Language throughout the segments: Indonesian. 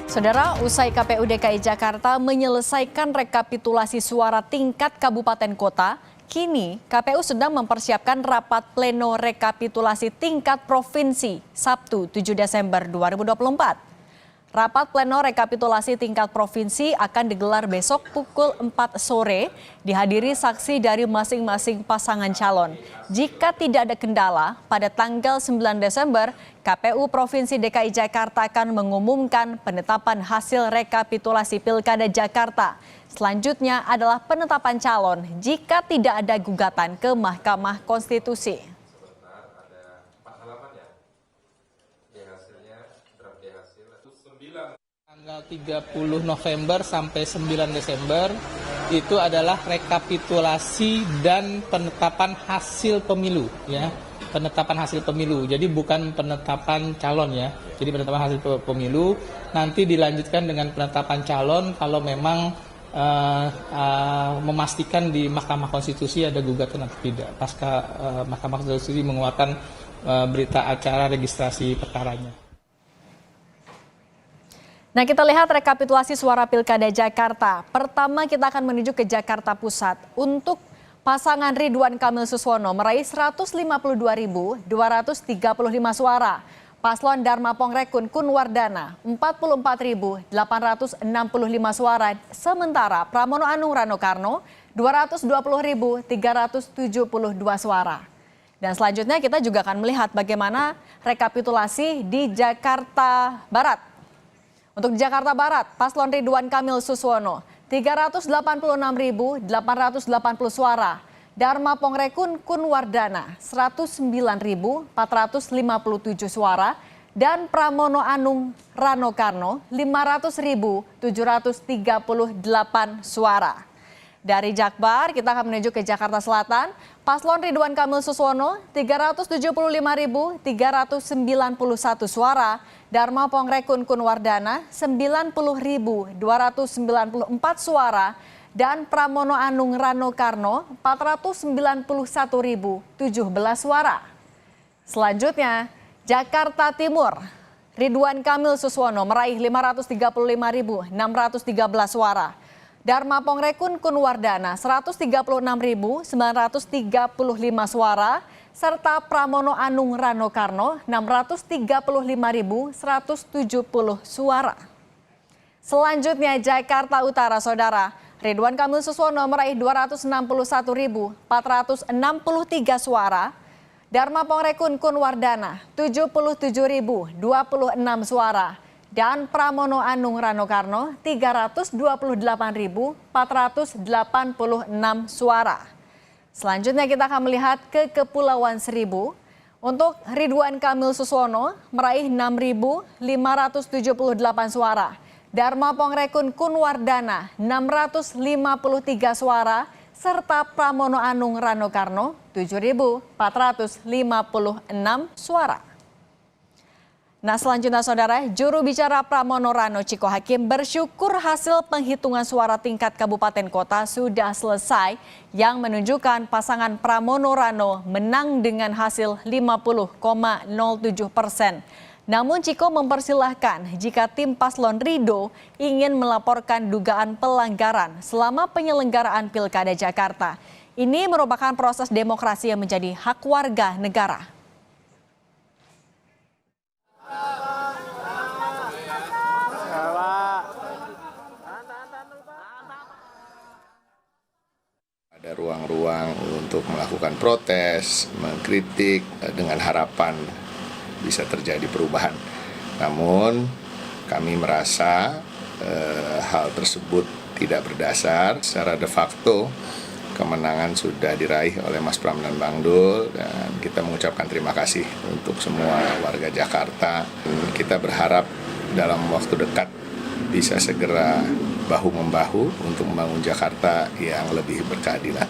Saudara, usai KPU DKI Jakarta menyelesaikan rekapitulasi suara tingkat kabupaten kota, kini KPU sedang mempersiapkan rapat pleno rekapitulasi tingkat provinsi Sabtu 7 Desember 2024. Rapat pleno rekapitulasi tingkat provinsi akan digelar besok pukul 4 sore, dihadiri saksi dari masing-masing pasangan calon. Jika tidak ada kendala, pada tanggal 9 Desember, KPU Provinsi DKI Jakarta akan mengumumkan penetapan hasil rekapitulasi Pilkada Jakarta. Selanjutnya adalah penetapan calon jika tidak ada gugatan ke Mahkamah Konstitusi. Tanggal 30 November sampai 9 Desember itu adalah rekapitulasi dan penetapan hasil pemilu ya. Penetapan hasil pemilu. Jadi bukan penetapan calon ya. Jadi penetapan hasil pemilu nanti dilanjutkan dengan penetapan calon kalau memang memastikan di Mahkamah Konstitusi ada gugatan atau tidak. Pasca Mahkamah Konstitusi mengeluarkan berita acara registrasi perkaranya. Nah, kita lihat rekapitulasi suara Pilkada Jakarta. Pertama kita akan menuju ke Jakarta Pusat. Untuk pasangan Ridwan Kamil Suswono meraih 152.235 suara. Paslon Dharma Pongrekun Kunwardana 44.865 suara. Sementara Pramono Anung Rano Karno 220.372 suara. Dan selanjutnya kita juga akan melihat bagaimana rekapitulasi di Jakarta Barat. Untuk di Jakarta Barat, Paslon Ridwan Kamil Suswono 386.880 suara. Dharma Pongrekun Kunwardana 109.457 suara. Dan Pramono Anung Rano Karno 500.738 suara. Dari Jakbar kita akan menuju ke Jakarta Selatan. Paslon Ridwan Kamil Suswono 375.391 suara. Dharma Pongrekun Kunwardana 90.294 suara. Dan Pramono Anung Rano Karno 491.017 suara. Selanjutnya Jakarta Timur. Ridwan Kamil Suswono meraih 535.613 suara. Dharma Pongrekun Kunwardana 136.935 suara, serta Pramono Anung Rano Karno 635.170 suara. Selanjutnya Jakarta Utara, saudara. Ridwan Kamil Suswono meraih 261.463 suara. Dharma Pongrekun Kunwardana 77.026 suara. Dan Pramono Anung Rano Karno 328.486 suara. Selanjutnya kita akan melihat ke Kepulauan Seribu. Untuk Ridwan Kamil Suswono meraih 6.578 suara. Dharma Pongrekun Kunwardana 653 suara. Serta Pramono Anung Rano Karno 7.456 suara. Nah, selanjutnya saudara, juru bicara Pramono Rano Ciko Hakim bersyukur hasil penghitungan suara tingkat kabupaten kota sudah selesai yang menunjukkan pasangan Pramono Rano menang dengan hasil 50,07%. Namun Ciko mempersilahkan jika tim paslon Rido ingin melaporkan dugaan pelanggaran selama penyelenggaraan Pilkada Jakarta. Ini merupakan proses demokrasi yang menjadi hak warga negara. Ada ruang-ruang untuk melakukan protes, mengkritik dengan harapan bisa terjadi perubahan. Namun kami merasa hal tersebut tidak berdasar. Secara de facto kemenangan sudah diraih oleh Mas Pram dan Bang Dul, dan kita mengucapkan terima kasih untuk semua warga Jakarta. Kita berharap dalam waktu dekat bisa segera bahu-membahu untuk membangun Jakarta yang lebih berkeadilan.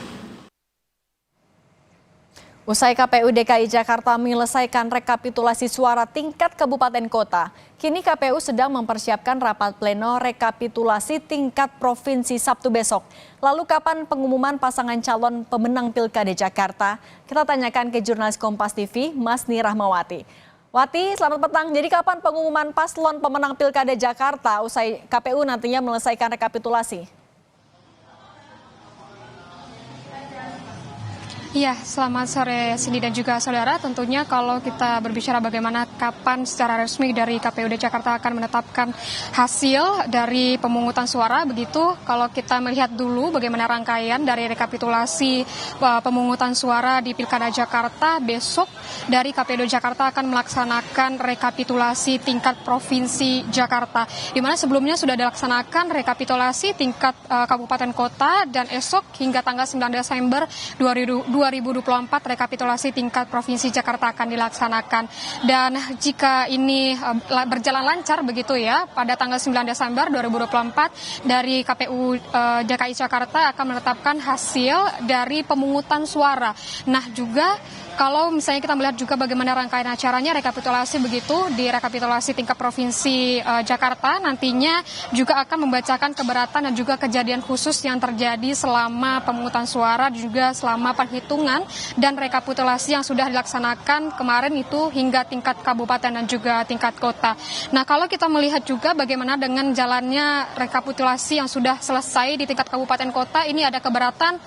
Usai KPU DKI Jakarta menyelesaikan rekapitulasi suara tingkat kabupaten kota, kini KPU sedang mempersiapkan rapat pleno rekapitulasi tingkat provinsi Sabtu besok. Lalu kapan pengumuman pasangan calon pemenang Pilkada Jakarta? Kita tanyakan ke jurnalis Kompas TV, Masni Rahmawati. Wati, selamat petang. Jadi kapan pengumuman paslon pemenang Pilkada Jakarta usai KPU nantinya menyelesaikan rekapitulasi? Iya, selamat sore Cindy dan juga saudara. Tentunya kalau kita berbicara bagaimana kapan secara resmi dari KPUD Jakarta akan menetapkan hasil dari pemungutan suara, begitu kalau kita melihat dulu bagaimana rangkaian dari rekapitulasi pemungutan suara di Pilkada Jakarta, besok dari KPUD Jakarta akan melaksanakan rekapitulasi tingkat Provinsi Jakarta, di mana sebelumnya sudah dilaksanakan rekapitulasi tingkat kabupaten kota, dan esok hingga tanggal 9 Desember 2024 rekapitulasi tingkat Provinsi Jakarta akan dilaksanakan. Dan jika ini berjalan lancar begitu ya, pada tanggal 9 Desember 2024 dari KPU DKI Jakarta akan menetapkan hasil dari pemungutan suara. Nah juga kalau misalnya kita melihat juga bagaimana rangkaian acaranya rekapitulasi begitu, di rekapitulasi tingkat Provinsi Jakarta nantinya juga akan membacakan keberatan dan juga kejadian khusus yang terjadi selama pemungutan suara, juga selama penghitungan dan rekapitulasi yang sudah dilaksanakan kemarin itu hingga tingkat kabupaten dan juga tingkat kota. Nah kalau kita melihat juga bagaimana dengan jalannya rekapitulasi yang sudah selesai di tingkat kabupaten kota, ini ada keberatan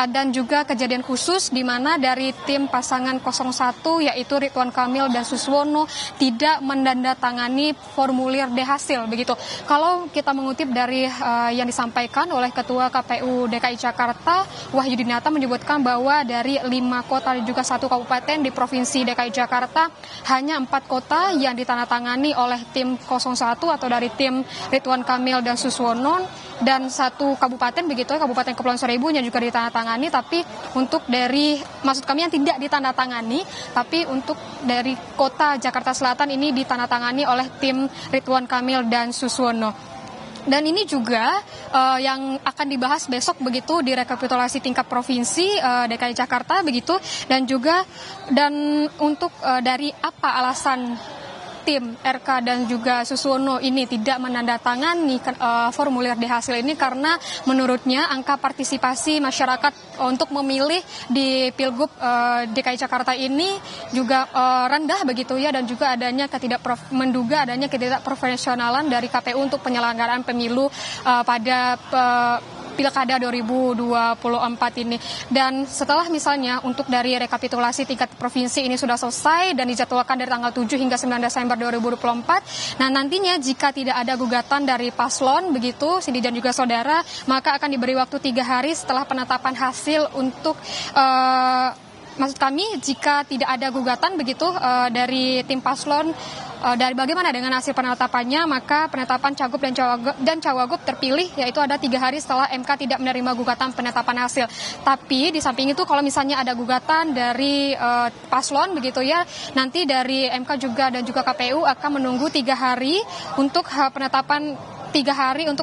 dan juga kejadian khusus di mana dari tim pasangan 01 yaitu Ridwan Kamil dan Suswono tidak menandatangani formulir D hasil begitu. Kalau kita mengutip dari yang disampaikan oleh Ketua KPU DKI Jakarta Wahyu Dinata menyebutkan bahwa dari 5 kota dan juga 1 kabupaten di Provinsi DKI Jakarta hanya 4 kota yang ditandatangani oleh tim 01 atau dari tim Ridwan Kamil dan Suswono, dan 1 kabupaten begitu, Kabupaten Kepulauan Seribu yang juga ditandatangani, tapi untuk dari maksud kami yang tidak ditandatangani, tapi untuk dari kota Jakarta Selatan ini ditandatangani oleh tim Ridwan Kamil dan Suswono. Dan ini juga yang akan dibahas besok begitu di rekapitulasi tingkat provinsi DKI Jakarta begitu, dan juga untuk dari apa alasan tim RK dan juga Suswono ini tidak menandatangani formulir D hasil ini, karena menurutnya angka partisipasi masyarakat untuk memilih di Pilgub DKI Jakarta ini juga rendah begitu ya, dan juga menduga adanya ketidakprofesionalan dari KPU untuk penyelenggaraan pemilu pada Pilkada 2024 ini. Dan setelah misalnya untuk dari rekapitulasi tingkat provinsi ini sudah selesai dan dijadwalkan dari tanggal 7 hingga 9 Desember 2024, nah nantinya jika tidak ada gugatan dari paslon begitu, Cindy dan juga saudara, maka akan diberi waktu 3 hari setelah penetapan hasil untuk maksud kami jika tidak ada gugatan begitu dari tim paslon, dari bagaimana dengan hasil penetapannya, maka penetapan cagup dan cawagup terpilih yaitu ada 3 hari setelah MK tidak menerima gugatan penetapan hasil. Tapi di samping itu kalau misalnya ada gugatan dari paslon begitu ya, nanti dari MK juga dan juga KPU akan menunggu 3 hari untuk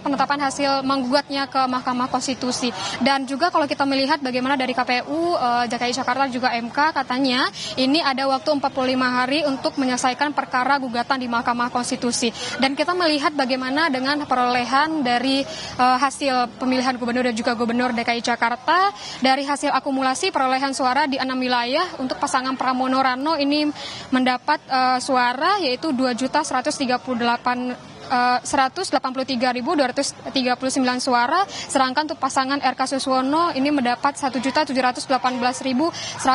penetapan hasil menggugatnya ke Mahkamah Konstitusi. Dan juga kalau kita melihat bagaimana dari KPU DKI Jakarta juga MK, katanya ini ada waktu 45 hari untuk menyelesaikan perkara gugatan di Mahkamah Konstitusi. Dan kita melihat bagaimana dengan perolehan dari hasil pemilihan gubernur dan juga gubernur DKI Jakarta, dari hasil akumulasi perolehan suara di 6 wilayah untuk pasangan Pramono Rano ini mendapat suara yaitu 183.239 suara, sedangkan untuk pasangan RK Suswono ini mendapat 1.718.160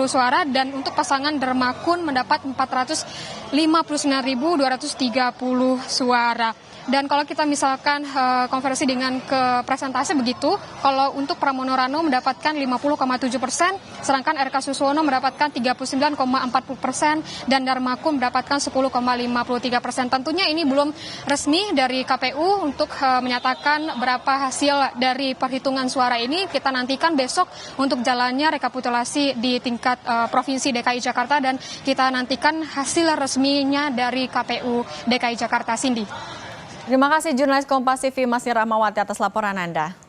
suara, dan untuk pasangan Dermakun mendapat 459.230 suara. Dan kalau kita misalkan konversi dengan ke presentase begitu, kalau untuk Pramono Rano mendapatkan 50,7%, sedangkan RK Suswono mendapatkan 39,40%, dan Dermakun mendapatkan 10,53%. Tentunya ini belum resmi dari KPU untuk menyatakan berapa hasil dari perhitungan suara ini. Kita nantikan besok untuk jalannya rekapitulasi di tingkat Provinsi DKI Jakarta, dan kita nantikan hasil resminya dari KPU DKI Jakarta. Cindy. Terima kasih jurnalis Kompas TV Masni Rahmawati atas laporan Anda.